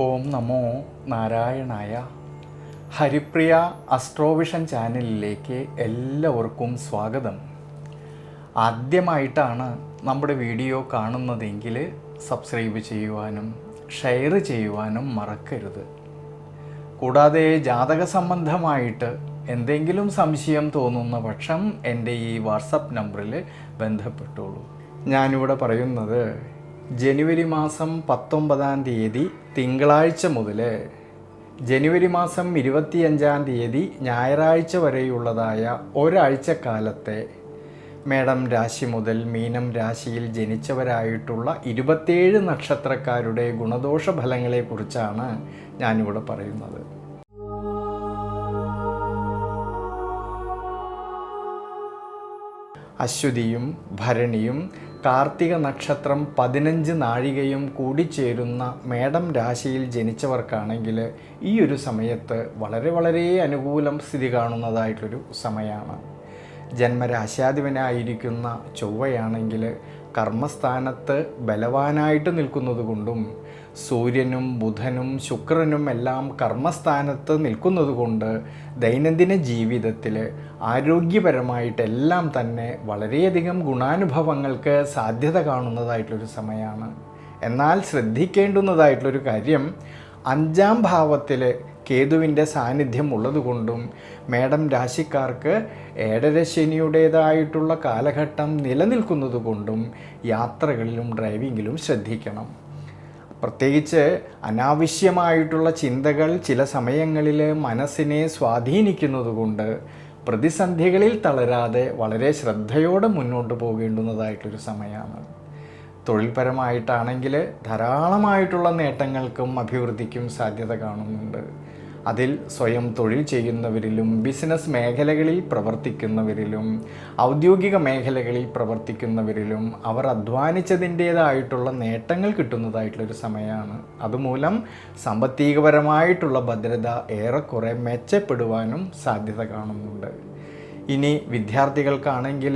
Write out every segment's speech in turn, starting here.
ഓം നമോ നാരായണായ. ഹരിപ്രിയ അസ്ട്രോവിഷൻ ചാനലിലേക്ക് എല്ലാവർക്കും സ്വാഗതം. ആദ്യമായിട്ടാണ് നമ്മുടെ വീഡിയോ കാണുന്നതെങ്കിൽ സബ്സ്ക്രൈബ് ചെയ്യുവാനും ഷെയർ ചെയ്യുവാനും മറക്കരുത്. കൂടാതെ ജാതക സംബന്ധമായിട്ട് എന്തെങ്കിലും സംശയം തോന്നുന്ന പക്ഷം എൻ്റെ ഈ വാട്സപ്പ് നമ്പറിൽ ബന്ധപ്പെട്ടോളൂ. ഞാനിവിടെ പറയുന്നത് ജനുവരി മാസം 19-ാം തീയതി തിങ്കളാഴ്ച മുതൽ ജനുവരി മാസം 25-ാം തീയതി ഞായറാഴ്ച വരെയുള്ളതായ ഒരാഴ്ചക്കാലത്തെ മേടം രാശി മുതൽ മീനം രാശിയിൽ ജനിച്ചവരായിട്ടുള്ള 27 നക്ഷത്രക്കാരുടെ ഗുണദോഷ ഫലങ്ങളെക്കുറിച്ചാണ് ഞാനിവിടെ പറയുന്നത്. അശ്വതിയും ഭരണിയും കാർത്തിക നക്ഷത്രം 15 നാഴികയും കൂടിച്ചേരുന്ന മേടം രാശിയിൽ ജനിച്ചവർക്കാണെങ്കിൽ ഈ ഒരു സമയത്ത് വളരെ അനുകൂലം സ്ഥിതി കാണുന്നതായിട്ടൊരു സമയമാണ്. ജന്മരാശ്യാധിപനായിരിക്കുന്ന ചൊവ്വയാണെങ്കിൽ കർമ്മസ്ഥാനത്ത് ബലവാനായിട്ട് നിൽക്കുന്നത് കൊണ്ടും സൂര്യനും ബുധനും ശുക്രനും എല്ലാം കർമ്മസ്ഥാനത്ത് നിൽക്കുന്നത് കൊണ്ട് ദൈനംദിന ജീവിതത്തിൽ ആരോഗ്യപരമായിട്ടെല്ലാം തന്നെ വളരെയധികം ഗുണാനുഭവങ്ങൾക്ക് സാധ്യത കാണുന്നതായിട്ടൊരു സമയമാണ്. എന്നാൽ ശ്രദ്ധിക്കേണ്ടുന്നതായിട്ടുള്ളൊരു കാര്യം 5-ാം ഭാവത്തിൽ കേതുവിൻ്റെ സാന്നിധ്യം ഉള്ളതുകൊണ്ടും മേടം രാശിക്കാർക്ക് ഏഴരശനിയുടേതായിട്ടുള്ള കാലഘട്ടം നിലനിൽക്കുന്നത് കൊണ്ടും യാത്രകളിലും ഡ്രൈവിങ്ങിലും ശ്രദ്ധിക്കണം. പ്രത്യേകിച്ച് അനാവശ്യമായിട്ടുള്ള ചിന്തകൾ ചില സമയങ്ങളിൽ മനസ്സിനെ സ്വാധീനിക്കുന്നതുകൊണ്ട് പ്രതിസന്ധികളിൽ തളരാതെ വളരെ ശ്രദ്ധയോടെ മുന്നോട്ട് പോകേണ്ടുന്നതായിട്ടൊരു സമയമാണ്. തൊഴിൽപരമായിട്ടാണെങ്കിൽ ധാരാളമായിട്ടുള്ള നേട്ടങ്ങൾക്കും അഭിവൃദ്ധിക്കും സാധ്യത കാണുന്നുണ്ട്. അതിൽ സ്വയം തൊഴിൽ ചെയ്യുന്നവരിലും ബിസിനസ് മേഖലകളിൽ പ്രവർത്തിക്കുന്നവരിലും ഔദ്യോഗിക മേഖലകളിൽ പ്രവർത്തിക്കുന്നവരിലും അവർ അധ്വാനിച്ചതിൻ്റേതായിട്ടുള്ള നേട്ടങ്ങൾ കിട്ടുന്നതായിട്ടുള്ളൊരു സമയമാണ്. അതുമൂലം സാമ്പത്തികപരമായിട്ടുള്ള ഭദ്രത ഏറെക്കുറെ മെച്ചപ്പെടുവാനും സാധ്യത കാണുന്നുണ്ട്. ഇനി വിദ്യാർത്ഥികൾക്കാണെങ്കിൽ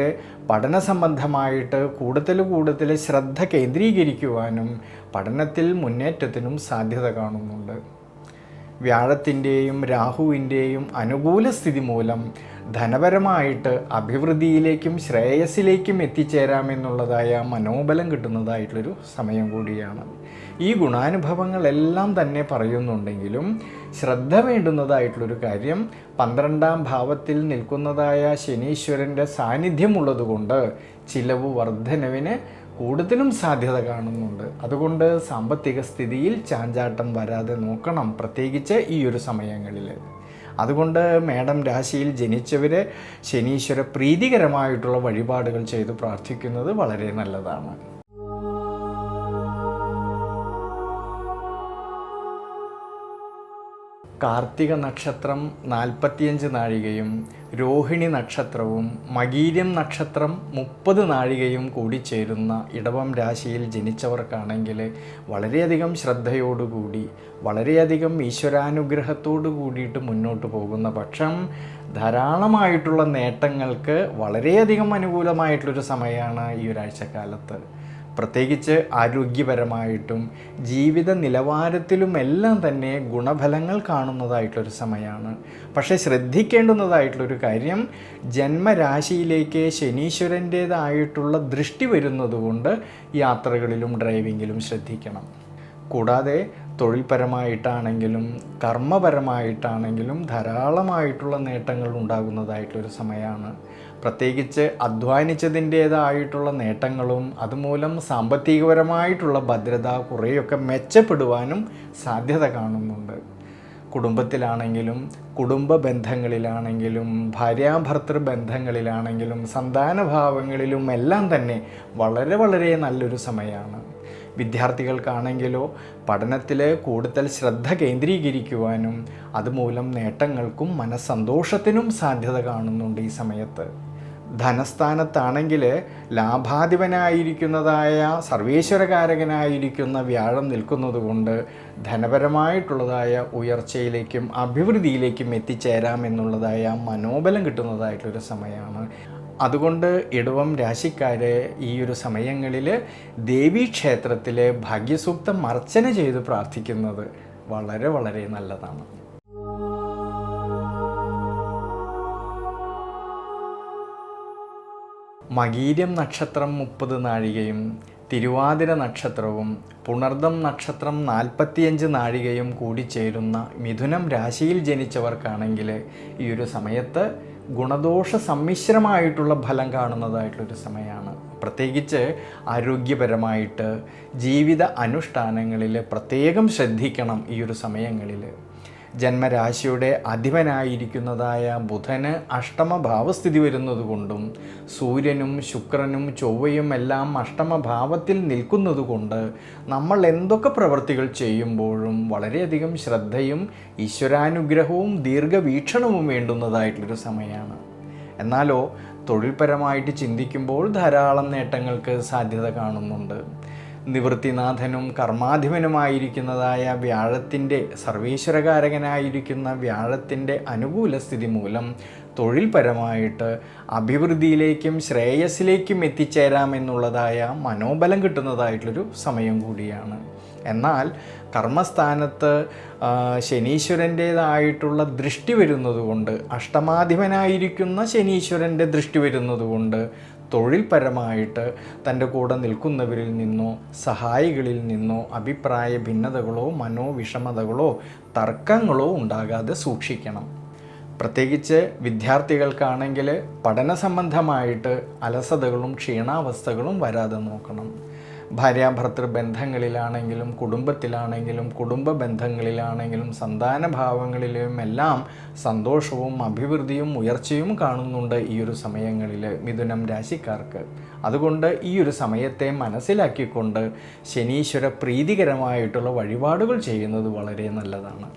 പഠന സംബന്ധമായിട്ട് കൂടുതൽ ശ്രദ്ധ കേന്ദ്രീകരിക്കുവാനും പഠനത്തിൽ മുന്നേറ്റത്തിനും സാധ്യത കാണുന്നുണ്ട്. വ്യാഴത്തിൻ്റെയും രാഹുവിൻ്റെയും അനുകൂല സ്ഥിതി മൂലം ധനപരമായിട്ട് അഭിവൃദ്ധിയിലേക്കും ശ്രേയസ്സിലേക്കും എത്തിച്ചേരാമെന്നുള്ളതായ മനോബലം കിട്ടുന്നതായിട്ടുള്ളൊരു സമയം കൂടിയാണ്. ഈ ഗുണാനുഭവങ്ങളെല്ലാം തന്നെ പറയുന്നുണ്ടെങ്കിലും ശ്രദ്ധ വേണ്ടുന്നതായിട്ടുള്ളൊരു കാര്യം 12-ാം ഭാവത്തിൽ നിൽക്കുന്നതായ ശനീശ്വരൻ്റെ സാന്നിധ്യമുള്ളതുകൊണ്ട് ചിലവ് വർധനവിന് കൂടുതലും സാധ്യത കാണുന്നുണ്ട്. അതുകൊണ്ട് സാമ്പത്തിക സ്ഥിതിയിൽ ചാഞ്ചാട്ടം വരാതെ നോക്കണം, പ്രത്യേകിച്ച് ഈ ഒരു സമയങ്ങളിൽ. അതുകൊണ്ട് മേടം രാശിയിൽ ജനിച്ചവർ ശനീശ്വര പ്രീതികരമായിട്ടുള്ള വഴിപാടുകൾ ചെയ്ത് പ്രാർത്ഥിക്കുന്നത് വളരെ നല്ലതാണ്. കാർത്തിക നക്ഷത്രം 45 നാഴികയും രോഹിണി നക്ഷത്രവും മകീരം നക്ഷത്രം 30 നാഴികയും കൂടിച്ചേരുന്ന ഇടവം രാശിയിൽ ജനിച്ചവർക്കാണെങ്കിൽ വളരെയധികം ശ്രദ്ധയോടുകൂടി വളരെയധികം ഈശ്വരാനുഗ്രഹത്തോടു കൂടിയിട്ട് മുന്നോട്ട് പോകുന്ന പക്ഷം ധാരാളമായിട്ടുള്ള നേട്ടങ്ങൾക്ക് വളരെയധികം അനുകൂലമായിട്ടുള്ളൊരു സമയമാണ് ഈ ഒരാഴ്ചക്കാലത്ത്. പ്രത്യേകിച്ച് ആരോഗ്യപരമായിട്ടും ജീവിത നിലവാരത്തിലുമെല്ലാം തന്നെ ഗുണഫലങ്ങൾ കാണുന്നതായിട്ടുള്ളൊരു സമയമാണ്. പക്ഷേ ശ്രദ്ധിക്കേണ്ടുന്നതായിട്ടുള്ളൊരു കാര്യം ജന്മരാശിയിലേക്ക് ശനീശ്വരൻ്റേതായിട്ടുള്ള ദൃഷ്ടി വരുന്നതുകൊണ്ട് യാത്രകളിലും ഡ്രൈവിങ്ങിലും ശ്രദ്ധിക്കണം. കൂടാതെ തൊഴിൽപരമായിട്ടാണെങ്കിലും കർമ്മപരമായിട്ടാണെങ്കിലും ധാരാളമായിട്ടുള്ള നേട്ടങ്ങൾ ഉണ്ടാകുന്നതായിട്ടൊരു സമയമാണ്. പ്രത്യേകിച്ച് അധ്വാനിച്ചതിൻ്റേതായിട്ടുള്ള നേട്ടങ്ങളും അതുമൂലം സാമ്പത്തികപരമായിട്ടുള്ള ഭദ്രത കുറേയൊക്കെ മെച്ചപ്പെടുവാനും സാധ്യത കാണുന്നുണ്ട്. കുടുംബത്തിലാണെങ്കിലും കുടുംബ ബന്ധങ്ങളിലാണെങ്കിലും ഭാര്യാഭർത്തൃ ബന്ധങ്ങളിലാണെങ്കിലും സന്താനഭാവങ്ങളിലും എല്ലാം തന്നെ വളരെ നല്ലൊരു സമയമാണ്. വിദ്യാർത്ഥികൾക്കാണെങ്കിലോ പഠനത്തിൽ കൂടുതൽ ശ്രദ്ധ കേന്ദ്രീകരിക്കുവാനും അതുമൂലം നേട്ടങ്ങൾക്കും മനസ്സന്തോഷത്തിനും സാധ്യത കാണുന്നുണ്ട് ഈ സമയത്ത്. ധനസ്ഥാനത്താണെങ്കിൽ ലാഭാധിപനായിരിക്കുന്നതായ സർവേശ്വരകാരകനായിരിക്കുന്ന വ്യാഴം നിൽക്കുന്നത് കൊണ്ട് ധനപരമായിട്ടുള്ളതായ ഉയർച്ചയിലേക്കും അഭിവൃദ്ധിയിലേക്കും എത്തിച്ചേരാമെന്നുള്ളതായ മനോബലം കിട്ടുന്നതായിട്ടൊരു സമയമാണ്. അതുകൊണ്ട് ഇടവം രാശിക്കാരെ ഈ ഒരു സമയങ്ങളിൽ ദേവീക്ഷേത്രത്തിൽ ഭാഗ്യസൂക്തം അർച്ചന ചെയ്ത് പ്രാർത്ഥിക്കുന്നത് വളരെ വളരെ നല്ലതാണ്. മകീരം നക്ഷത്രം 30 നാഴികയും തിരുവാതിര നക്ഷത്രവും പുണർദം നക്ഷത്രം 45 നാഴികയും കൂടിച്ചേരുന്ന മിഥുനം രാശിയിൽ ജനിച്ചവർക്കാണെങ്കിൽ ഈ ഒരു സമയത്ത് ഗുണദോഷ സമ്മിശ്രമായിട്ടുള്ള ഫലം കാണുന്നതായിട്ടുള്ളൊരു സമയമാണ്. പ്രത്യേകിച്ച് ആരോഗ്യപരമായിട്ട് ജീവിത അനുഷ്ഠാനങ്ങളിൽ പ്രത്യേകം ശ്രദ്ധിക്കണം. ഈ ഒരു സമയങ്ങളിൽ ജന്മരാശിയുടെ അധിപനായിരിക്കുന്നതായ ബുധന് അഷ്ടമഭാവസ്ഥിതി വരുന്നതുകൊണ്ടും സൂര്യനും ശുക്രനും ചൊവ്വയും എല്ലാം അഷ്ടമഭാവത്തിൽ നിൽക്കുന്നതുകൊണ്ട് നമ്മൾ എന്തൊക്കെ പ്രവൃത്തികൾ ചെയ്യുമ്പോഴും വളരെയധികം ശ്രദ്ധയും ഈശ്വരാനുഗ്രഹവും ദീർഘവീക്ഷണവും വേണ്ടുന്നതായിട്ടുള്ളൊരു സമയമാണ്. എന്നാലോ തൊഴിൽപരമായിട്ട് ചിന്തിക്കുമ്പോൾ ധാരാളം നേട്ടങ്ങൾക്ക് സാധ്യത കാണുന്നുണ്ട്. നിവൃത്തിനാഥനും കർമാധിപനുമായിരിക്കുന്നതായ വ്യാഴത്തിൻ്റെ സർവീശ്വരകാരകനായിരിക്കുന്ന വ്യാഴത്തിൻ്റെ അനുകൂല സ്ഥിതി മൂലം തൊഴിൽപരമായിട്ട് അഭിവൃദ്ധിയിലേക്കും ശ്രേയസ്സിലേക്കും എത്തിച്ചേരാമെന്നുള്ളതായ മനോബലം കിട്ടുന്നതായിട്ടുള്ളൊരു സമയം കൂടിയാണ്. എന്നാൽ കർമ്മസ്ഥാനത്ത് ശനീശ്വരൻ്റേതായിട്ടുള്ള ദൃഷ്ടി വരുന്നതുകൊണ്ട്, അഷ്ടമാധിപനായിരിക്കുന്ന ശനീശ്വരൻ്റെ ദൃഷ്ടി വരുന്നതുകൊണ്ട് തൊഴിൽപരമായിട്ട് തൻ്റെ കൂടെ നിൽക്കുന്നവരിൽ നിന്നോ സഹായികളിൽ നിന്നോ അഭിപ്രായ ഭിന്നതകളോ മനോവിഷമതകളോ തർക്കങ്ങളോ ഉണ്ടാകാതെ സൂക്ഷിക്കണം. പ്രത്യേകിച്ച് വിദ്യാർത്ഥികൾക്കാണെങ്കിൽ പഠന സംബന്ധമായിട്ട് അലസതകളും ക്ഷീണാവസ്ഥകളും വരാതെ നോക്കണം. ഭാര്യാഭർത്തൃ ബന്ധങ്ങളിലാണെങ്കിലും കുടുംബത്തിലാണെങ്കിലും കുടുംബ ബന്ധങ്ങളിലാണെങ്കിലും സന്താനഭാവങ്ങളിലും എല്ലാം സന്തോഷവും അഭിവൃദ്ധിയും ഉയർച്ചയും കാണുന്നുണ്ട് ഈ ഒരു സമയങ്ങളിൽ മിഥുനം രാശിക്കാർക്ക്. അതുകൊണ്ട് ഈ ഒരു സമയത്തെ മനസ്സിലാക്കിക്കൊണ്ട് ശനീശ്വര പ്രീതികരമായിട്ടുള്ള വഴിപാടുകൾ ചെയ്യുന്നത് വളരെ നല്ലതാണ്.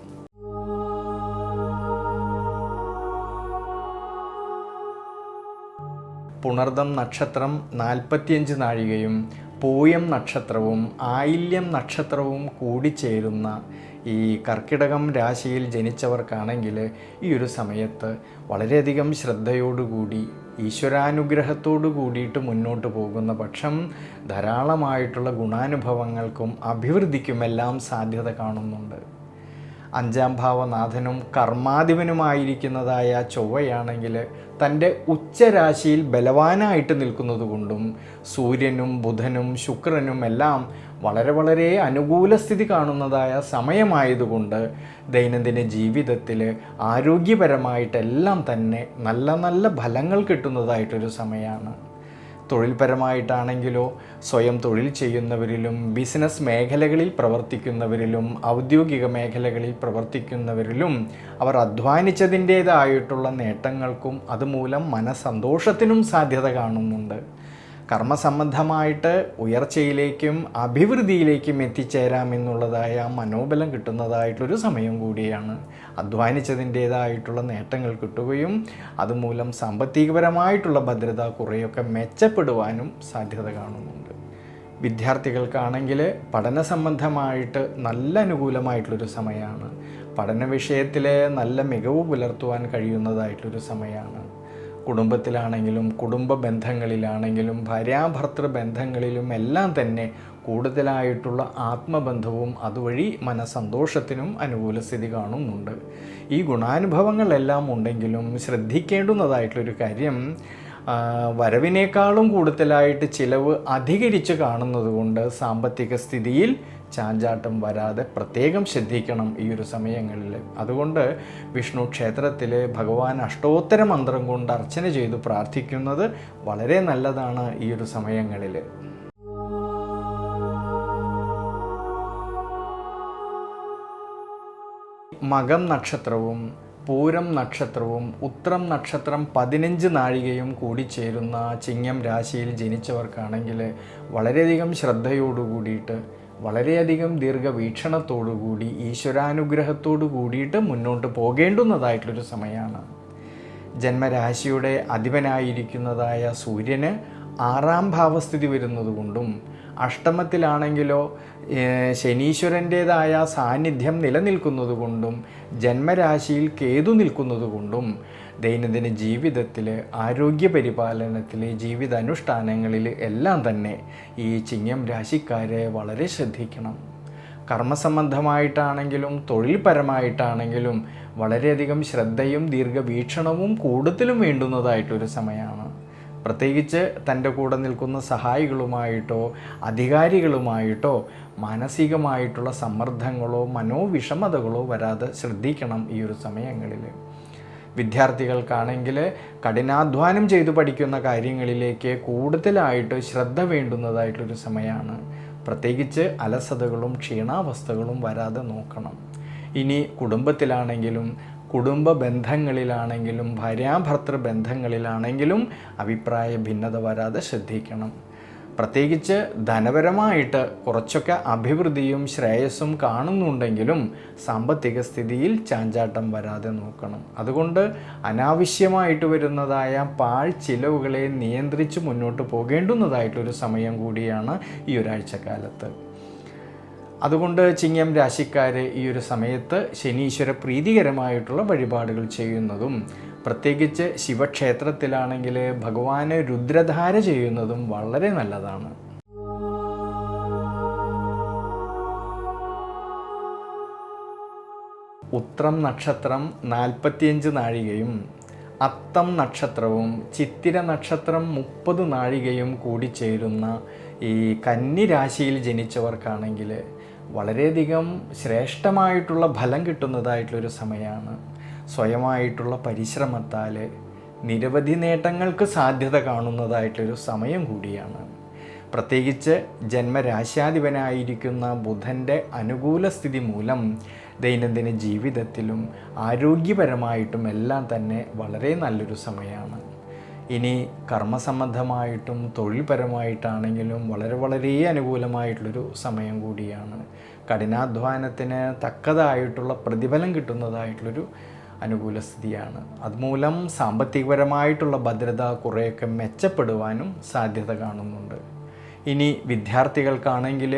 പുണർദം നക്ഷത്രം 45 നാഴികയും പൂയം നക്ഷത്രവും ആയില്യം നക്ഷത്രവും കൂടിച്ചേരുന്ന ഈ കർക്കിടകം രാശിയിൽ ജനിച്ചവർക്കാണെങ്കിൽ ഈ ഒരു സമയത്ത് വളരെയധികം ശ്രദ്ധയോടുകൂടി ഈശ്വരാനുഗ്രഹത്തോടു കൂടിയിട്ട് മുന്നോട്ട് പോകുന്ന പക്ഷം ധാരാളമായിട്ടുള്ള ഗുണാനുഭവങ്ങൾക്കും അഭിവൃദ്ധിക്കുമെല്ലാം സാധ്യത കാണുന്നുണ്ട്. 5-ാം ഭാവനാഥനും കർമാധിപനുമായിരിക്കുന്നതായ ചൊവ്വയാണെങ്കിൽ തൻ്റെ ഉച്ചരാശിയിൽ ബലവാനായിട്ട് നിൽക്കുന്നത് കൊണ്ടും സൂര്യനും ബുധനും ശുക്രനും എല്ലാം വളരെ വളരെ അനുകൂല സ്ഥിതി കാണുന്നതായ സമയമായതുകൊണ്ട് ദൈനംദിന ജീവിതത്തിൽ ആരോഗ്യപരമായിട്ടെല്ലാം തന്നെ നല്ല നല്ല ഫലങ്ങൾ കിട്ടുന്നതായിട്ടൊരു സമയമാണ്. തൊഴിൽപരമായിട്ടാണെങ്കിലോ സ്വയം തൊഴിൽ ചെയ്യുന്നവരിലും ബിസിനസ് മേഖലകളിൽ പ്രവർത്തിക്കുന്നവരിലും ഔദ്യോഗിക മേഖലകളിൽ പ്രവർത്തിക്കുന്നവരിലും അവർ അധ്വാനിച്ചതിൻ്റേതായിട്ടുള്ള നേട്ടങ്ങൾക്കും അതുമൂലം മനസ്സന്തോഷത്തിനും സാധ്യത കാണുന്നുണ്ട്. കർമ്മസംബന്ധമായിട്ട് ഉയർച്ചയിലേക്കും അഭിവൃദ്ധിയിലേക്കും എത്തിച്ചേരാമെന്നുള്ളതായ മനോബലം കിട്ടുന്നതായിട്ടൊരു സമയം കൂടിയാണ്. അധ്വാനിച്ചതിൻ്റേതായിട്ടുള്ള നേട്ടങ്ങൾ കിട്ടുകയും അതുമൂലം സാമ്പത്തികപരമായിട്ടുള്ള ഭദ്രത കുറേയൊക്കെ മെച്ചപ്പെടുവാനും സാധ്യത കാണുന്നുണ്ട്. വിദ്യാർത്ഥികൾക്കാണെങ്കിൽ പഠന സംബന്ധമായിട്ട് നല്ല അനുകൂലമായിട്ടുള്ളൊരു സമയമാണ്. പഠന വിഷയത്തിൽ നല്ല മികവ് പുലർത്തുവാൻ കഴിയുന്നതായിട്ടൊരു സമയമാണ്. കുടുംബത്തിലാണെങ്കിലും കുടുംബ ബന്ധങ്ങളിലാണെങ്കിലും ഭാര്യാഭർത്തൃ ബന്ധങ്ങളിലും എല്ലാം തന്നെ കൂടുതലായിട്ടുള്ള ആത്മബന്ധവും അതുവഴി മനസ്സന്തോഷത്തിനും അനുകൂല സ്ഥിതി കാണുന്നുണ്ട്. ഈ ഗുണാനുഭവങ്ങളെല്ലാം ഉണ്ടെങ്കിലും ശ്രദ്ധിക്കേണ്ടുന്നതായിട്ടുള്ളൊരു കാര്യം, വരവിനേക്കാളും കൂടുതലായിട്ട് ചിലവ് അധികരിച്ച് കാണുന്നത് കൊണ്ട് സാമ്പത്തിക സ്ഥിതിയിൽ ചാഞ്ചാട്ടം വരാതെ പ്രത്യേകം ശ്രദ്ധിക്കണം ഈ ഒരു സമയങ്ങളിൽ. അതുകൊണ്ട് വിഷ്ണു ക്ഷേത്രത്തിൽ ഭഗവാൻ അഷ്ടോത്തര മന്ത്രം കൊണ്ട് അർച്ചന ചെയ്ത് പ്രാർത്ഥിക്കുന്നത് വളരെ നല്ലതാണ് ഈ ഒരു സമയങ്ങളിൽ. മകം നക്ഷത്രവും പൂരം നക്ഷത്രവും ഉത്രം നക്ഷത്രം 15 നാഴികയും കൂടിച്ചേരുന്ന ചിങ്ങം രാശിയിൽ ജനിച്ചവർക്കാണെങ്കിൽ വളരെയധികം ശ്രദ്ധയോടുകൂടിയിട്ട് വളരെയധികം ദീർഘവീക്ഷണത്തോടുകൂടി ഈശ്വരാനുഗ്രഹത്തോടു കൂടിയിട്ട് മുന്നോട്ട് പോകേണ്ടുന്നതായിട്ടുള്ളൊരു സമയമാണ്. ജന്മരാശിയുടെ അധിപനായിരിക്കുന്നതായ സൂര്യന് 6-ാം ഭാവസ്ഥിതി വരുന്നതുകൊണ്ടും അഷ്ടമത്തിലാണെങ്കിലോ ശനീശ്വരൻ്റേതായ സാന്നിധ്യം നിലനിൽക്കുന്നതുകൊണ്ടും ജന്മരാശിയിൽ കേതു നിൽക്കുന്നതുകൊണ്ടും ദൈനംദിന ജീവിതത്തിൽ ആരോഗ്യപരിപാലനത്തിൽ ജീവിതാനുഷ്ഠാനങ്ങളിൽ എല്ലാം തന്നെ ഈ ചിങ്ങം രാശിക്കാരെ വളരെ ശ്രദ്ധിക്കണം. കർമ്മസംബന്ധമായിട്ടാണെങ്കിലും തൊഴിൽപരമായിട്ടാണെങ്കിലും വളരെയധികം ശ്രദ്ധയും ദീർഘവീക്ഷണവും കൂടുതലും വേണ്ടുന്നതായിട്ടൊരു സമയമാണ്. പ്രത്യേകിച്ച് തൻ്റെ കൂടെ നിൽക്കുന്ന സഹായികളുമായിട്ടോ അധികാരികളുമായിട്ടോ മാനസികമായിട്ടുള്ള സമ്മർദ്ദങ്ങളോ മനോവിഷമതകളോ വരാതെ ശ്രദ്ധിക്കണം ഈ ഒരു സമയങ്ങളിൽ. വിദ്യാർത്ഥികൾക്കാണെങ്കിൽ കഠിനാധ്വാനം ചെയ്തു പഠിക്കുന്ന കാര്യങ്ങളിലേക്ക് കൂടുതലായിട്ട് ശ്രദ്ധ വേണ്ടുന്നതായിട്ടൊരു സമയമാണ്. പ്രത്യേകിച്ച് അലസതകളും ക്ഷീണാവസ്ഥകളും വരാതെ നോക്കണം. ഇനി കുടുംബത്തിലാണെങ്കിലും കുടുംബ ബന്ധങ്ങളിലാണെങ്കിലും ഭാര്യാഭർത്തൃ ബന്ധങ്ങളിലാണെങ്കിലും അഭിപ്രായ ഭിന്നത വരാതെ ശ്രദ്ധിക്കണം. പ്രത്യേകിച്ച് ധനപരമായിട്ട് കുറച്ചൊക്കെ അഭിവൃദ്ധിയും ശ്രേയസ്സും കാണുന്നുണ്ടെങ്കിലും സാമ്പത്തിക സ്ഥിതിയിൽ ചാഞ്ചാട്ടം വരാതെ നോക്കണം. അതുകൊണ്ട് അനാവശ്യമായിട്ട് വരുന്നതായ പാഴ്ചിലവുകളെ നിയന്ത്രിച്ച് മുന്നോട്ട് പോകേണ്ടുന്നതായിട്ടൊരു സമയം കൂടിയാണ് ഈ ഒരാഴ്ചക്കാലത്ത്. അതുകൊണ്ട് ചിങ്ങം രാശിക്കാർ ഈ ഒരു സമയത്ത് ശനീശ്വര പ്രീതികരമായിട്ടുള്ള വഴിപാടുകൾ ചെയ്യുന്നതും പ്രത്യേകിച്ച് ശിവക്ഷേത്രത്തിലാണെങ്കിൽ ഭഗവാന് രുദ്രധാര ചെയ്യുന്നതും വളരെ നല്ലതാണ്. ഉത്രം നക്ഷത്രം 45 നാഴികയും അത്തം നക്ഷത്രവും ചിത്തിര നക്ഷത്രം 30 നാഴികയും കൂടി ചേരുന്ന ഈ കന്നി രാശിയിൽ ജനിച്ചവർക്കാണെങ്കിൽ വളരെയധികം ശ്രേഷ്ഠമായിട്ടുള്ള ഫലം കിട്ടുന്നതായിട്ടുള്ളൊരു സമയമാണ്. സ്വയമായിട്ടുള്ള പരിശ്രമത്താൽ നിരവധി നേട്ടങ്ങൾക്ക് സാധ്യത കാണുന്നതായിട്ടൊരു സമയം കൂടിയാണ്. പ്രത്യേകിച്ച് ജന്മരാശ്യാധിപനായിരിക്കുന്ന ബുധൻ്റെ അനുകൂല സ്ഥിതി മൂലം ദൈനംദിന ജീവിതത്തിലും ആരോഗ്യപരമായിട്ടും എല്ലാം തന്നെ വളരെ നല്ലൊരു സമയമാണ്. ഇനി കർമ്മസംബന്ധമായിട്ടും തൊഴിൽപരമായിട്ടാണെങ്കിലും വളരെ അനുകൂലമായിട്ടുള്ളൊരു സമയം കൂടിയാണ്. കഠിനാധ്വാനത്തിന് തക്കതായിട്ടുള്ള പ്രതിഫലം കിട്ടുന്നതായിട്ടുള്ളൊരു അനുകൂല സ്ഥിതിയാണ്. അതുമൂലം സാമ്പത്തികപരമായിട്ടുള്ള ഭദ്രത കുറേയൊക്കെ മെച്ചപ്പെടുവാനും സാധ്യത കാണുന്നുണ്ട്. ഇനി വിദ്യാർത്ഥികൾക്കാണെങ്കിൽ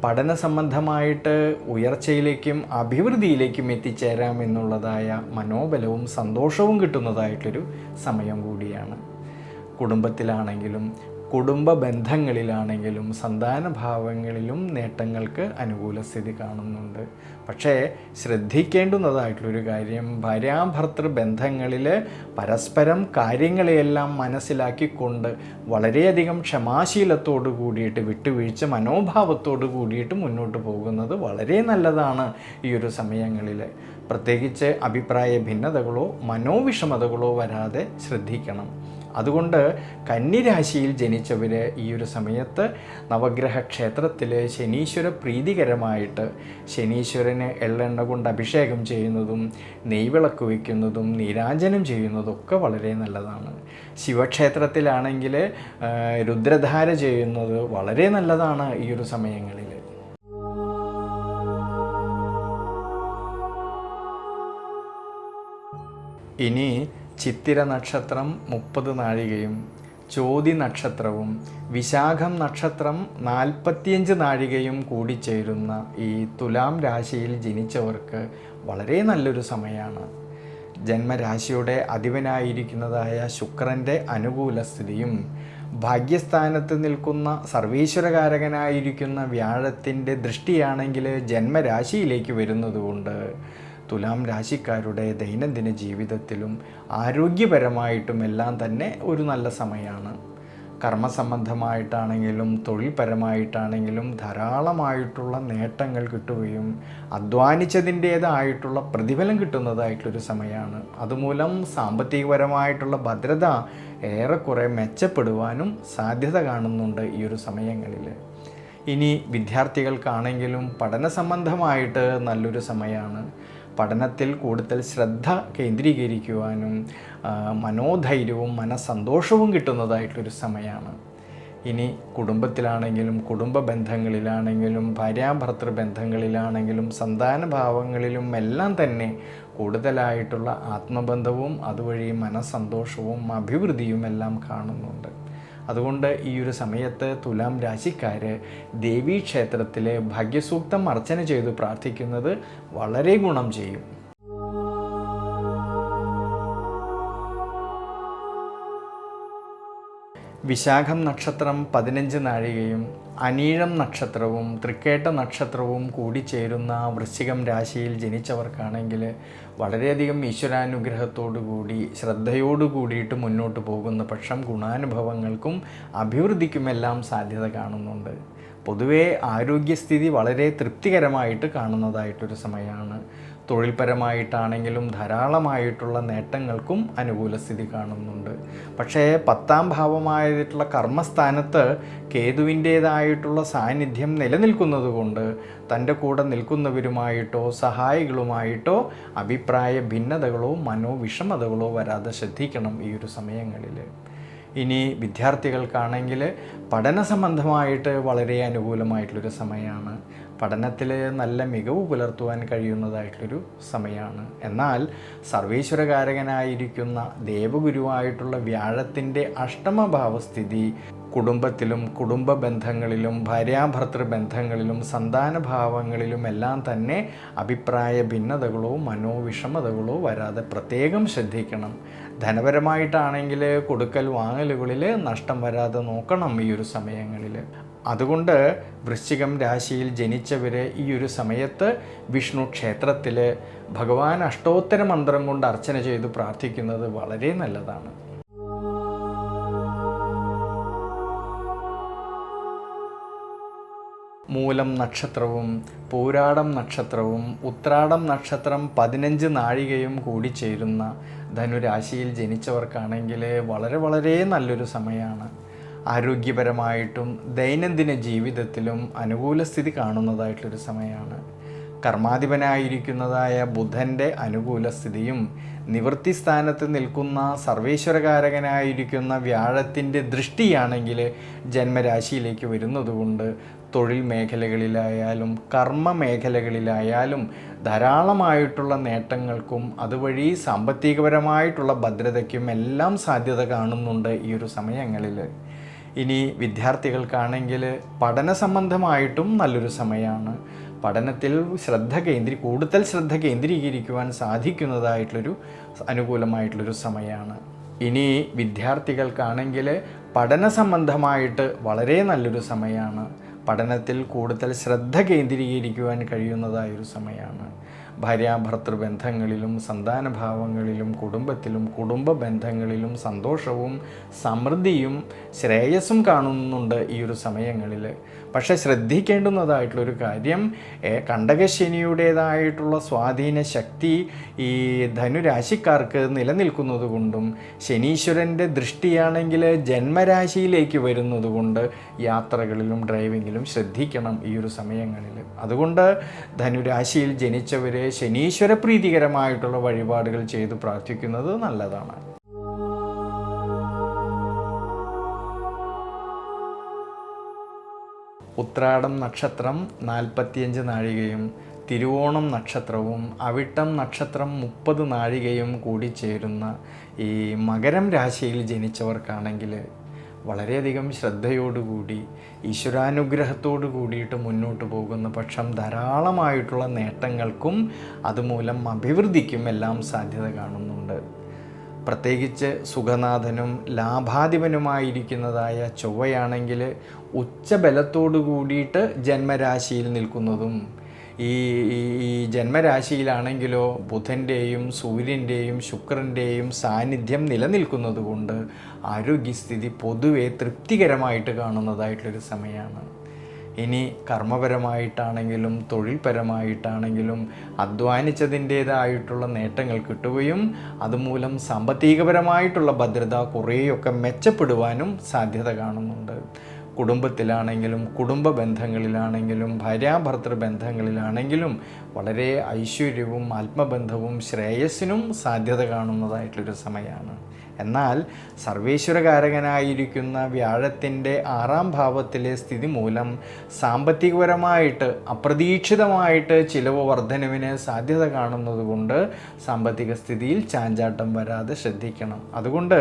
പഠന സംബന്ധമായിട്ട് ഉയർച്ചയിലേക്കും അഭിവൃദ്ധിയിലേക്കും എത്തിച്ചേരാമെന്നുള്ളതായ മനോബലവും സന്തോഷവും കിട്ടുന്നതായിട്ടൊരു സമയം കൂടിയാണ്. കുടുംബത്തിലാണെങ്കിലും കുടുംബ ബന്ധങ്ങളിലാണെങ്കിലും സന്താനഭാവങ്ങളിലും നേട്ടങ്ങൾക്ക് അനുകൂല സ്ഥിതി കാണുന്നുണ്ട്. പക്ഷേ ശ്രദ്ധിക്കേണ്ടുന്നതായിട്ടുള്ളൊരു കാര്യം, ഭാര്യാഭർത്തൃ ബന്ധങ്ങളിൽ പരസ്പരം കാര്യങ്ങളെയെല്ലാം മനസ്സിലാക്കിക്കൊണ്ട് വളരെയധികം ക്ഷമാശീലത്തോടു കൂടിയിട്ട് വിട്ടുവീഴ്ച മനോഭാവത്തോടു കൂടിയിട്ട് മുന്നോട്ട് പോകുന്നത് വളരെ നല്ലതാണ് ഈ ഒരു സമയങ്ങളിൽ. പ്രത്യേകിച്ച് അഭിപ്രായ ഭിന്നതകളോ മനോവിഷമതകളോ വരാതെ ശ്രദ്ധിക്കണം. അതുകൊണ്ട് കന്നിരാശിയിൽ ജനിച്ചവർ ഈ ഒരു സമയത്ത് നവഗ്രഹ ക്ഷേത്രത്തിൽ ശനീശ്വര പ്രീതികരമായിട്ട് ശനീശ്വരന് എള്ളെണ്ണ കൊണ്ട് അഭിഷേകം ചെയ്യുന്നതും നെയ്വിളക്ക് വയ്ക്കുന്നതും നീരാഞ്ജനം ചെയ്യുന്നതും ഒക്കെ വളരെ നല്ലതാണ്. ശിവക്ഷേത്രത്തിലാണെങ്കിൽ രുദ്രധാര ചെയ്യുന്നത് വളരെ നല്ലതാണ് ഈ ഒരു സമയങ്ങളിൽ. ഇനി ചിത്തിര നക്ഷത്രം 30 നാഴികയും ചോതി നക്ഷത്രവും വിശാഖം നക്ഷത്രം 45 നാഴികയും കൂടിച്ചേരുന്ന ഈ തുലാം രാശിയിൽ ജനിച്ചവർക്ക് വളരെ നല്ലൊരു സമയമാണ്. ജന്മരാശിയുടെ അധിപനായിരിക്കുന്നതായ ശുക്രൻ്റെ അനുകൂല സ്ഥിതിയും ഭാഗ്യസ്ഥാനത്ത് നിൽക്കുന്ന സർവീശ്വരകാരകനായിരിക്കുന്ന വ്യാഴത്തിൻ്റെ ദൃഷ്ടിയാണെങ്കിൽ ജന്മരാശിയിലേക്ക് വരുന്നതുകൊണ്ട് തുലാം രാശിക്കാരുടെ ദൈനംദിന ജീവിതത്തിലും ആരോഗ്യപരമായിട്ടും എല്ലാം തന്നെ ഒരു നല്ല സമയമാണ്. കർമ്മസംബന്ധമായിട്ടാണെങ്കിലും തൊഴിൽപരമായിട്ടാണെങ്കിലും ധാരാളമായിട്ടുള്ള നേട്ടങ്ങൾ കിട്ടുകയും അധ്വാനിച്ചതിൻ്റേതായിട്ടുള്ള പ്രതിഫലം കിട്ടുന്നതായിട്ടുള്ളൊരു സമയമാണ്. അതുമൂലം സാമ്പത്തികപരമായിട്ടുള്ള ഭദ്രത ഏറെക്കുറെ മെച്ചപ്പെടുവാനും സാധ്യത കാണുന്നുണ്ട് ഈ ഒരു സമയങ്ങളിൽ. ഇനി വിദ്യാർത്ഥികൾക്കാണെങ്കിലും പഠന സംബന്ധമായിട്ട് നല്ലൊരു സമയമാണ്. പഠനത്തിൽ കൂടുതൽ ശ്രദ്ധ കേന്ദ്രീകരിക്കുവാനും മനോധൈര്യവും മനസ്സന്തോഷവും കിട്ടുന്നതായിട്ടൊരു സമയമാണ്. ഇനി കുടുംബത്തിലാണെങ്കിലും കുടുംബ ബന്ധങ്ങളിലാണെങ്കിലും ഭാര്യാഭർത്തൃ ബന്ധങ്ങളിലാണെങ്കിലും സന്താനഭാവങ്ങളിലും എല്ലാം തന്നെ കൂടുതലായിട്ടുള്ള ആത്മബന്ധവും അതുവഴി മനസ്സന്തോഷവും അഭിവൃദ്ധിയും എല്ലാം കാണുന്നുണ്ട്. അതുകൊണ്ട് ഈ ഒരു സമയത്ത് തുലാം രാശിക്കാർ ദേവീക്ഷേത്രത്തിലെ ഭാഗ്യസൂക്തം അർച്ചന ചെയ്ത് പ്രാർത്ഥിക്കുന്നത് വളരെ ഗുണം ചെയ്യും. വിശാഖം നക്ഷത്രം 15 നാഴികയും അനീഴം നക്ഷത്രവും തൃക്കേട്ട നക്ഷത്രവും കൂടിച്ചേരുന്ന വൃശ്ചികം രാശിയിൽ ജനിച്ചവർക്കാണെങ്കിൽ വളരെയധികം ഈശ്വരാനുഗ്രഹത്തോടു കൂടി ശ്രദ്ധയോടു കൂടിയിട്ട് മുന്നോട്ട് പോകുന്ന പക്ഷം ഗുണാനുഭവങ്ങൾക്കും അഭിവൃദ്ധിക്കുമെല്ലാം സാധ്യത കാണുന്നുണ്ട്. പൊതുവേ ആരോഗ്യസ്ഥിതി വളരെ തൃപ്തികരമായിട്ട് കാണുന്നതായിട്ടൊരു സമയമാണ്. തൊഴിൽപരമായിട്ടാണെങ്കിലും ധാരാളമായിട്ടുള്ള നേട്ടങ്ങൾക്കും അനുകൂല സ്ഥിതി കാണുന്നുണ്ട്. പക്ഷേ 10ാം ഭാവമായിട്ടുള്ള കർമ്മസ്ഥാനത്ത് കേതുവിൻ്റേതായിട്ടുള്ള സാന്നിധ്യം നിലനിൽക്കുന്നത് കൊണ്ട് തൻ്റെ കൂടെ നിൽക്കുന്നവരുമായിട്ടോ സഹായികളുമായിട്ടോ അഭിപ്രായ ഭിന്നതകളോ മനോവിഷമതകളോ വരാതെ ശ്രദ്ധിക്കണം ഈ ഒരു സമയങ്ങളിൽ. ഇനി വിദ്യാർത്ഥികൾക്കാണെങ്കിൽ പഠന സംബന്ധമായിട്ട് വളരെ അനുകൂലമായിട്ടുള്ളൊരു സമയമാണ്. പഠനത്തിൽ നല്ല മികവ് പുലർത്തുവാൻ കഴിയുന്നതായിട്ടുള്ളൊരു സമയമാണ്. എന്നാൽ സർവേശ്വരകാരകനായിരിക്കുന്ന ദേവഗുരുവായിട്ടുള്ള വ്യാഴത്തിൻ്റെ അഷ്ടമഭാവസ്ഥിതി കുടുംബത്തിലും കുടുംബ ബന്ധങ്ങളിലും ഭാര്യാഭർത്തൃ ബന്ധങ്ങളിലും സന്താനഭാവങ്ങളിലും എല്ലാം തന്നെ അഭിപ്രായ ഭിന്നതകളോ മനോവിഷമതകളോ വരാതെ പ്രത്യേകം ശ്രദ്ധിക്കണം. ധനപരമായിട്ടാണെങ്കിൽ കൊടുക്കൽ വാങ്ങലുകളിൽ നഷ്ടം വരാതെ നോക്കണം ഈ ഒരു സമയങ്ങളിൽ. അതുകൊണ്ട് വൃശ്ചികം രാശിയിൽ ജനിച്ചവർ ഈ ഒരു സമയത്ത് വിഷ്ണു ക്ഷേത്രത്തിൽ ഭഗവാൻ അഷ്ടോത്തര മന്ത്രം കൊണ്ട് അർച്ചന ചെയ്ത് പ്രാർത്ഥിക്കുന്നത് വളരെ നല്ലതാണ്. മൂലം നക്ഷത്രവും പൂരാടം നക്ഷത്രവും ഉത്രാടം നക്ഷത്രം 15 നാഴികയും കൂടി ചേരുന്ന ധനുരാശിയിൽ ജനിച്ചവർക്കാണെങ്കിൽ വളരെ നല്ലൊരു സമയമാണ്. ആരോഗ്യപരമായിട്ടും ദൈനംദിന ജീവിതത്തിലും അനുകൂല സ്ഥിതി കാണുന്നതായിട്ടൊരു സമയമാണ്. കർമാധിപനായിരിക്കുന്നതായ ബുധൻ്റെ അനുകൂല സ്ഥിതിയും നിവൃത്തി സ്ഥാനത്ത് നിൽക്കുന്ന സർവേശ്വരകാരകനായിരിക്കുന്ന വ്യാഴത്തിൻ്റെ ദൃഷ്ടിയാണെങ്കിൽ ജന്മരാശിയിലേക്ക് വരുന്നതുകൊണ്ട് തൊഴിൽ മേഖലകളിലായാലും കർമ്മ മേഖലകളിലായാലും ധാരാളമായിട്ടുള്ള നേട്ടങ്ങൾക്കും അതുവഴി സാമ്പത്തികപരമായിട്ടുള്ള ഭദ്രതയ്ക്കും എല്ലാം സാധ്യത കാണുന്നുണ്ട് ഈ ഒരു സമയങ്ങളിൽ. ഇനി വിദ്യാർത്ഥികൾക്കാണെങ്കിൽ പഠന സംബന്ധമായിട്ടും നല്ലൊരു സമയമാണ്. പഠനത്തിൽ കൂടുതൽ ശ്രദ്ധ കേന്ദ്രീകരിക്കുവാൻ സാധിക്കുന്നതായിട്ടുള്ളൊരു അനുകൂലമായിട്ടുള്ളൊരു സമയമാണ്. ഇനി വിദ്യാർത്ഥികൾക്കാണെങ്കിൽ പഠന സംബന്ധമായിട്ട് വളരെ നല്ലൊരു സമയമാണ്. പഠനത്തിൽ കൂടുതൽ ശ്രദ്ധ കേന്ദ്രീകരിക്കുവാൻ കഴിയുന്നതായൊരു സമയമാണ്. ഭാര്യാഭർത്തൃ ബന്ധങ്ങളിലും സന്താനഭാവങ്ങളിലും കുടുംബത്തിലും കുടുംബ ബന്ധങ്ങളിലും സന്തോഷവും സമൃദ്ധിയും ശ്രേയസ്സും കാണുന്നുണ്ട് ഈ ഒരു സമയങ്ങളിൽ. പക്ഷേ ശ്രദ്ധിക്കേണ്ടുന്നതായിട്ടുള്ളൊരു കാര്യം, കണ്ടകശനിയുടേതായിട്ടുള്ള സ്വാധീന ശക്തി ഈ ധനുരാശിക്കാർക്ക് നിലനിൽക്കുന്നത് കൊണ്ടും ശനീശ്വരൻ്റെ ദൃഷ്ടിയാണെങ്കിൽ ജന്മരാശിയിലേക്ക് വരുന്നത് കൊണ്ട് യാത്രകളിലും ഡ്രൈവിങ്ങിലും ശ്രദ്ധിക്കണം ഈ ഒരു സമയങ്ങളിൽ. അതുകൊണ്ട് ധനുരാശിയിൽ ജനിച്ചവർ ശനീശ്വര പ്രീതികരമായിട്ടുള്ള വഴിപാടുകൾ ചെയ്ത് പ്രാർത്ഥിക്കുന്നത് നല്ലതാണ്. ഉത്രാടം നക്ഷത്രം 45 നാഴികയും തിരുവോണം നക്ഷത്രവും അവിട്ടം നക്ഷത്രം 30 നാഴികയും കൂടി ചേരുന്ന ഈ മകരം രാശിയിൽ ജനിച്ചവർക്കാണെങ്കിൽ വളരെയധികം ശ്രദ്ധയോടുകൂടി ഈശ്വരാനുഗ്രഹത്തോടു കൂടിയിട്ട് മുന്നോട്ട് പോകുന്ന പക്ഷം ധാരാളമായിട്ടുള്ള നേട്ടങ്ങൾക്കും അതുമൂലം അഭിവൃദ്ധിക്കും എല്ലാം സാധ്യത കാണുന്നുണ്ട്. പ്രത്യേകിച്ച് സുഖനാഥനും ലാഭാധിപനുമായിരിക്കുന്നതായ ചൊവ്വയാണെങ്കിൽ ഉച്ചബലത്തോടു കൂടിയിട്ട് ജന്മരാശിയിൽ നിൽക്കുന്നതും ഈ ജന്മരാശിയിലാണെങ്കിലോ ബുധൻ്റെയും സൂര്യൻ്റെയും ശുക്രൻ്റെയും സാന്നിധ്യം നിലനിൽക്കുന്നത് കൊണ്ട് ആരോഗ്യസ്ഥിതി പൊതുവെ തൃപ്തികരമായിട്ട് കാണുന്നതായിട്ടുള്ളൊരു സമയമാണ്. ഇനി കർമ്മപരമായിട്ടാണെങ്കിലും തൊഴിൽപരമായിട്ടാണെങ്കിലും അധ്വാനിച്ചതിൻ്റേതായിട്ടുള്ള നേട്ടങ്ങൾ കിട്ടുകയും അതുമൂലം സാമ്പത്തികപരമായിട്ടുള്ള ഭദ്രത കുറേയൊക്കെ മെച്ചപ്പെടുവാനും സാധ്യത കാണുന്നുണ്ട്. കുടുംബത്തിലാണെങ്കിലും കുടുംബ ബന്ധങ്ങളിലാണെങ്കിലും ഭാര്യാഭർത്തൃ ബന്ധങ്ങളിലാണെങ്കിലും വളരെ ഐശ്വര്യവും ആത്മബന്ധവും ശ്രേയസ്സിനും സാധ്യത കാണുന്നതായിട്ടുള്ളൊരു സമയമാണ്. എന്നാൽ സർവേശ്വരകാരകനായിരിക്കുന്ന വ്യാഴത്തിൻ്റെ 6ാം ഭാവത്തിലെ സ്ഥിതി മൂലം സാമ്പത്തികപരമായിട്ട് അപ്രതീക്ഷിതമായിട്ട് ചിലവ് വർധനവിന് സാധ്യത കാണുന്നതുകൊണ്ട് സാമ്പത്തിക സ്ഥിതിയിൽ ചാഞ്ചാട്ടം വരാതെ ശ്രദ്ധിക്കണം. അതുകൊണ്ട്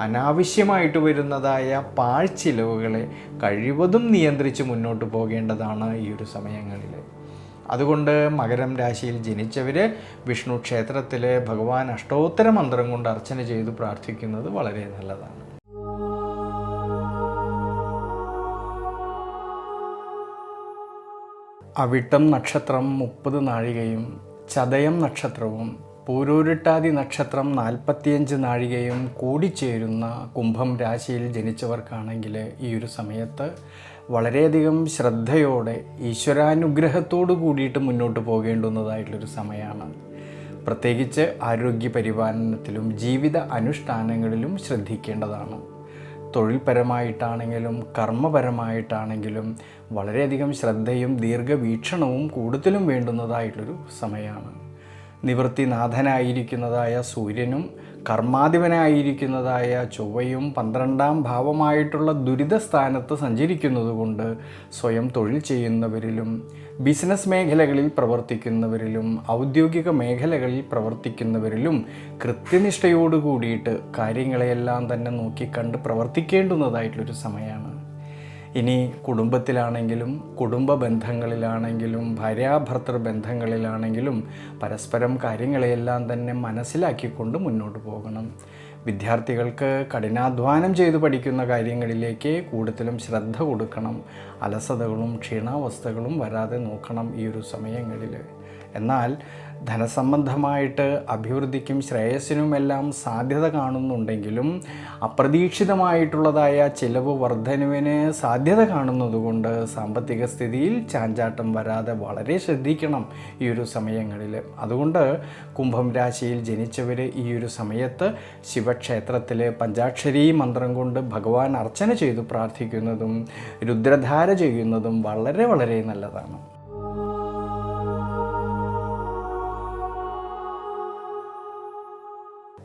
അനാവശ്യമായിട്ട് വരുന്നതായ പാഴ്ചിലവുകളെ കഴിവതും നിയന്ത്രിച്ച് മുന്നോട്ട് പോകേണ്ടതാണ് ഈ ഒരു സമയങ്ങളിൽ. അതുകൊണ്ട് മകരം രാശിയിൽ ജനിച്ചവർ വിഷ്ണു ക്ഷേത്രത്തിൽ ഭഗവാൻ അഷ്ടോത്തര മന്ത്രം കൊണ്ട് അർച്ചന ചെയ്ത് പ്രാർത്ഥിക്കുന്നത് വളരെ നല്ലതാണ്. അവിട്ടം നക്ഷത്രം 30 നാഴികയും ചതയം നക്ഷത്രവും പൂരോരുട്ടാതി നക്ഷത്രം 45 നാഴികയും കൂടിച്ചേരുന്ന കുംഭം രാശിയിൽ ജനിച്ചവർക്കാണെങ്കിൽ ഈ ഒരു സമയത്ത് വളരെയധികം ശ്രദ്ധയോടെ ഈശ്വരാനുഗ്രഹത്തോടു കൂടിയിട്ട് മുന്നോട്ട് പോകേണ്ടുന്നതായിട്ടുള്ളൊരു സമയമാണ്. പ്രത്യേകിച്ച് ആരോഗ്യ പരിപാലനത്തിലും ജീവിത അനുഷ്ഠാനങ്ങളിലും ശ്രദ്ധിക്കേണ്ടതാണ്. തൊഴിൽപരമായിട്ടാണെങ്കിലും കർമ്മപരമായിട്ടാണെങ്കിലും വളരെയധികം ശ്രദ്ധയും ദീർഘവീക്ഷണവും കൂടുതലും വേണ്ടുന്നതായിട്ടുള്ളൊരു സമയമാണ്. നിവൃത്തിനാഥനായിരിക്കുന്നതായ സൂര്യനും കർമാധിപനായിരിക്കുന്നതായ ചൊവ്വയും 12ാം ഭാവമായിട്ടുള്ള ദുരിത സ്ഥാനത്ത് സഞ്ചരിക്കുന്നതുകൊണ്ട് സ്വയം തൊഴിൽ ചെയ്യുന്നവരിലും ബിസിനസ് മേഖലകളിൽ പ്രവർത്തിക്കുന്നവരിലും ഔദ്യോഗിക മേഖലകളിൽ പ്രവർത്തിക്കുന്നവരിലും കൃത്യനിഷ്ഠയോട് കൂടിയിട്ട് കാര്യങ്ങളെയെല്ലാം തന്നെ നോക്കിക്കണ്ട് പ്രവർത്തിക്കേണ്ടുന്നതായിട്ടുള്ളൊരു സമയമാണ്. ഇനി കുടുംബത്തിലാണെങ്കിലും കുടുംബ ബന്ധങ്ങളിലാണെങ്കിലും ഭാര്യാഭർത്തൃ ബന്ധങ്ങളിലാണെങ്കിലും പരസ്പരം കാര്യങ്ങളെയെല്ലാം തന്നെ മനസ്സിലാക്കിക്കൊണ്ട് മുന്നോട്ട് പോകണം. വിദ്യാർത്ഥികൾക്ക് കഠിനാധ്വാനം ചെയ്ത് പഠിക്കുന്ന കാര്യങ്ങളിലേക്ക് കൂടുതലും ശ്രദ്ധ കൊടുക്കണം. അലസതകളും ക്ഷീണാവസ്ഥകളും വരാതെ നോക്കണം ഈ ഒരു സമയങ്ങളിൽ. എന്നാൽ ധനസംബന്ധമായിട്ട് അഭിവൃദ്ധിക്കും ശ്രേയസ്സിനുമെല്ലാം സാധ്യത കാണുന്നുണ്ടെങ്കിലും അപ്രതീക്ഷിതമായിട്ടുള്ളതായ ചിലവ് വർധനവിന് സാധ്യത കാണുന്നതുകൊണ്ട് സാമ്പത്തിക സ്ഥിതിയിൽ ചാഞ്ചാട്ടം വരാതെ വളരെ ശ്രദ്ധിക്കണം ഈ ഒരു സമയങ്ങളിൽ. അതുകൊണ്ട് കുംഭം രാശിയിൽ ജനിച്ചവർ ഈ ഒരു സമയത്ത് ശിവക്ഷേത്രത്തിൽ പഞ്ചാക്ഷരി മന്ത്രം കൊണ്ട് ഭഗവാൻ അർച്ചന ചെയ്തു പ്രാർത്ഥിക്കുന്നതും രുദ്രധാര ചെയ്യുന്നതും വളരെ വളരെ നല്ലതാണ്.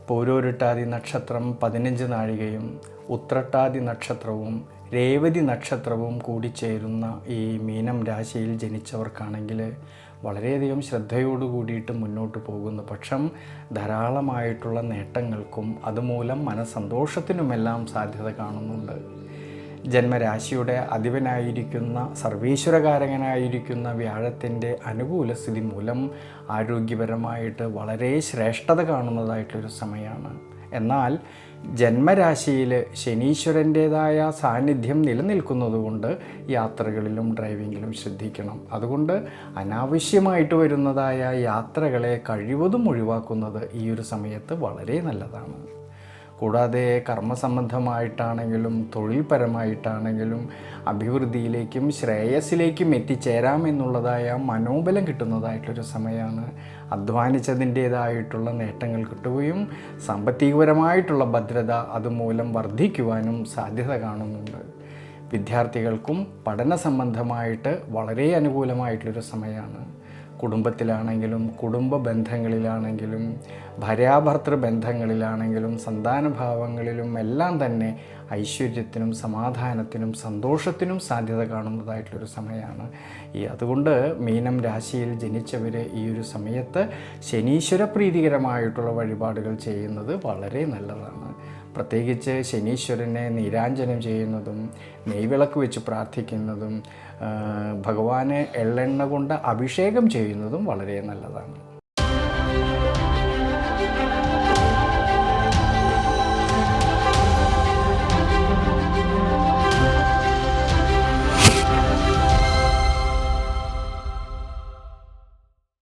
പൂരോരുട്ടാതി നക്ഷത്രം 15 നാഴികയും ഉത്രട്ടാതി നക്ഷത്രവും രേവതി നക്ഷത്രവും കൂടിച്ചേരുന്ന ഈ മീനം രാശിയിൽ ജനിച്ചവർക്കാണെങ്കിൽ വളരെയധികം ശ്രദ്ധയോടു കൂടിയിട്ട് മുന്നോട്ട് പോകുന്ന പക്ഷം ധാരാളമായിട്ടുള്ള നേട്ടങ്ങൾക്കും അതുമൂലം മനസ്സന്തോഷത്തിനുമെല്ലാം സാധ്യത കാണുന്നുണ്ട്. ജന്മരാശിയുടെ അധിപനായിരിക്കുന്ന സർവീശ്വരകാരകനായിരിക്കുന്ന വ്യാഴത്തിൻ്റെ അനുകൂല സ്ഥിതി മൂലം ആരോഗ്യപരമായിട്ട് വളരെ ശ്രേഷ്ഠത കാണുന്നതായിട്ടൊരു സമയമാണ്. എന്നാൽ ജന്മരാശിയിൽ ശനീശ്വരൻ്റേതായ സാന്നിധ്യം നിലനിൽക്കുന്നതുകൊണ്ട് യാത്രകളിലും ഡ്രൈവിങ്ങിലും ശ്രദ്ധിക്കണം. അതുകൊണ്ട് അനാവശ്യമായിട്ട് വരുന്നതായ യാത്രകളെ കഴിവതും ഒഴിവാക്കുന്നത് ഈ ഒരു സമയത്ത് വളരെ നല്ലതാണ്. കൂടാതെ കർമ്മസംബന്ധമായിട്ടാണെങ്കിലും തൊഴിൽപരമായിട്ടാണെങ്കിലും അഭിവൃദ്ധിയിലേക്കും ശ്രേയസ്സിലേക്കും എത്തിച്ചേരാമെന്നുള്ളതായ മനോബലം കിട്ടുന്നതായിട്ടൊരു സമയമാണ്. അധ്വാനിച്ചതിൻ്റേതായിട്ടുള്ള നേട്ടങ്ങൾ കിട്ടുകയും സാമ്പത്തികപരമായിട്ടുള്ള ഭദ്രത അതുമൂലം വർദ്ധിക്കുവാനും സാധ്യത കാണുന്നുണ്ട്. വിദ്യാർത്ഥികൾക്കും പഠന സംബന്ധമായിട്ട് വളരെ അനുകൂലമായിട്ടുള്ളൊരു സമയമാണ്. കുടുംബത്തിലാണെങ്കിലും കുടുംബ ബന്ധങ്ങളിലാണെങ്കിലും ഭാര്യാഭർത്തൃ ബന്ധങ്ങളിലാണെങ്കിലും സന്താനഭാവങ്ങളിലും എല്ലാം തന്നെ ഐശ്വര്യത്തിനും സമാധാനത്തിനും സന്തോഷത്തിനും സാധ്യത കാണുന്നതായിട്ടുള്ളൊരു സമയമാണ്. അതുകൊണ്ട് മീനം രാശിയിൽ ജനിച്ചവർ ഈ ഒരു സമയത്ത് ശനീശ്വര പ്രീതികരമായിട്ടുള്ള വഴിപാടുകൾ ചെയ്യുന്നത് വളരെ നല്ലതാണ്. പ്രത്യേകിച്ച് ശനീശ്വരനെ നീരാഞ്ജനം ചെയ്യുന്നതും നെയ്വിളക്ക് വെച്ച് പ്രാർത്ഥിക്കുന്നതും ഭഗവാനെ എള്ളെണ്ണ കൊണ്ട് അഭിഷേകം ചെയ്യുന്നതും വളരെ നല്ലതാണ്.